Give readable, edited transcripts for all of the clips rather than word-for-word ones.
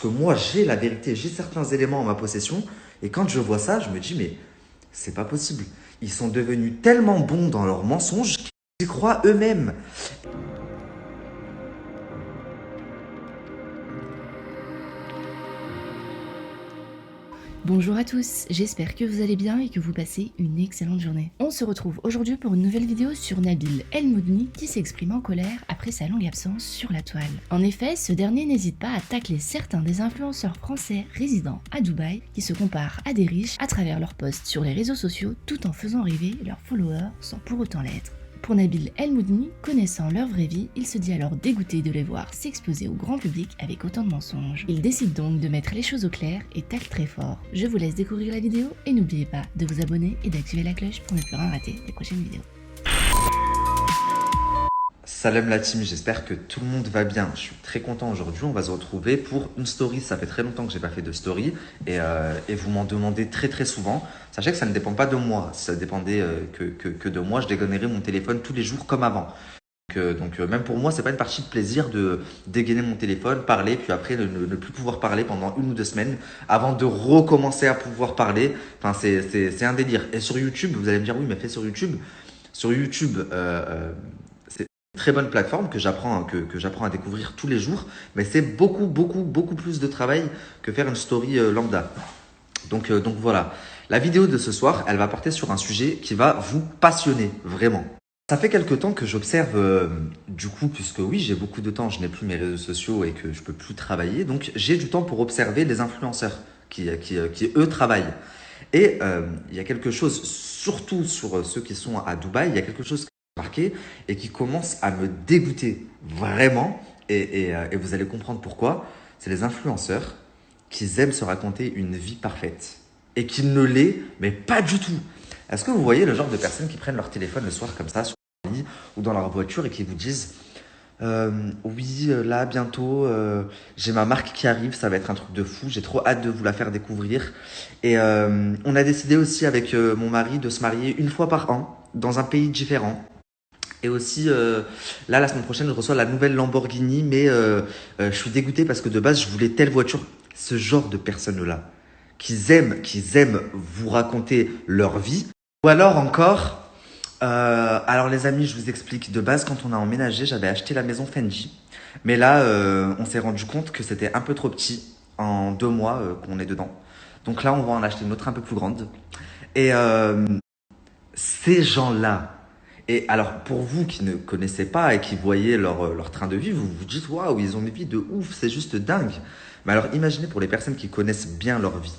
Puisque moi, j'ai la vérité, j'ai certains éléments en ma possession. Et quand je vois ça, je me dis, mais c'est pas possible. Ils sont devenus tellement bons dans leurs mensonges qu'ils y croient eux-mêmes. Bonjour à tous, j'espère que vous allez bien et que vous passez une excellente journée. On se retrouve aujourd'hui pour une nouvelle vidéo sur Nabil El Moudni qui s'exprime en colère après sa longue absence sur la toile. En effet, ce dernier n'hésite pas à tacler certains des influenceurs français résidant à Dubaï qui se comparent à des riches à travers leurs posts sur les réseaux sociaux tout en faisant rêver leurs followers sans pour autant l'être. Pour Nabil El Moudni, connaissant leur vraie vie, il se dit alors dégoûté de les voir s'exposer au grand public avec autant de mensonges. Il décide donc de mettre les choses au clair et tacle très fort. Je vous laisse découvrir la vidéo et n'oubliez pas de vous abonner et d'activer la cloche pour ne plus rien rater des prochaines vidéos. Salam la team, j'espère que tout le monde va bien. Je suis très content aujourd'hui. On va se retrouver pour une story. Ça fait très longtemps que j'ai pas fait de story et vous m'en demandez très souvent. Sachez que ça ne dépend pas de moi. Si ça dépendait que de moi, je dégaînerais mon téléphone tous les jours comme avant. Donc même pour moi, c'est pas une partie de plaisir de dégainer mon téléphone, parler, puis après ne plus pouvoir parler pendant 1 ou 2 semaines avant de recommencer à pouvoir parler. Enfin, c'est un délire. Et sur YouTube, vous allez me dire oui, mais fais sur YouTube. Sur YouTube, c'est une très bonne plateforme que j'apprends à découvrir tous les jours, mais c'est beaucoup plus de travail que faire une story lambda. Donc voilà. La vidéo de ce soir, elle va porter sur un sujet qui va vous passionner, vraiment. Ça fait quelques temps que j'observe, du coup, puisque oui, j'ai beaucoup de temps, je n'ai plus mes réseaux sociaux et que je peux plus travailler, donc j'ai du temps pour observer les influenceurs qui eux, travaillent. Et il y a quelque chose, surtout sur ceux qui sont à Dubaï, il y a quelque chose qui m'a marqué et qui commence à me dégoûter vraiment, et vous allez comprendre pourquoi. C'est les influenceurs qui aiment se raconter une vie parfaite et qui ne l'est, mais pas du tout. Est-ce que vous voyez le genre de personnes qui prennent leur téléphone le soir comme ça, sur leur lit ou dans leur voiture et qui vous disent oui, là, bientôt, j'ai ma marque qui arrive, ça va être un truc de fou, j'ai trop hâte de vous la faire découvrir. Et on a décidé aussi avec mon mari de se marier une fois par an dans un pays différent. Et aussi, là, la semaine prochaine, je reçois la nouvelle Lamborghini, mais je suis dégoûté parce que de base, je voulais telle voiture. Ce genre de personnes-là, qui aiment vous raconter leur vie. Ou alors encore, alors les amis, je vous explique. De base, quand on a emménagé, j'avais acheté la maison Fendi. Mais là, on s'est rendu compte que c'était un peu trop petit en 2 mois qu'on est dedans. Donc là, on va en acheter une autre un peu plus grande. Et ces gens-là, et alors pour vous qui ne connaissez pas et qui voyez leur train de vie, vous vous dites waouh, ils ont une vie de ouf, c'est juste dingue. Mais alors imaginez pour les personnes qui connaissent bien leur vie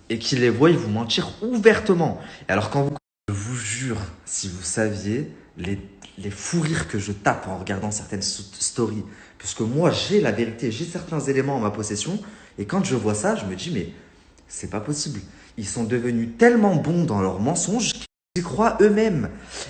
et qui les voient vous mentir ouvertement. Et alors quand vous, je vous jure, si vous saviez les fous rires que je tape en regardant certaines stories, puisque moi j'ai la vérité, j'ai certains éléments en ma possession, et quand je vois ça, je me dis mais c'est pas possible. Ils sont devenus tellement bons dans leurs mensonges qu'ils y croient eux-mêmes.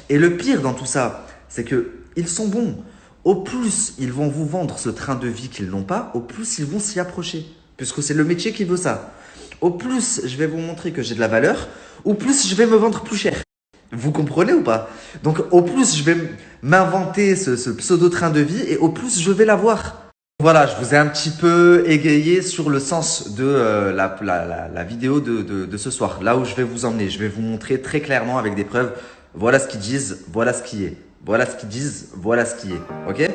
Et le pire dans tout ça, c'est que ils sont bons. Au plus ils vont vous vendre ce train de vie qu'ils n'ont pas, au plus ils vont s'y approcher, puisque c'est le métier qui veut ça. Au plus je vais vous montrer que j'ai de la valeur, au plus je vais me vendre plus cher. Vous comprenez ou pas? Donc au plus je vais m'inventer ce pseudo train de vie et au plus je vais l'avoir. Voilà, je vous ai un petit peu égayé sur le sens de la vidéo de ce soir. Là où je vais vous emmener, je vais vous montrer très clairement avec des preuves. Voilà ce qu'ils disent, voilà ce qui est. Voilà ce qu'ils disent, voilà ce qui est. Ok?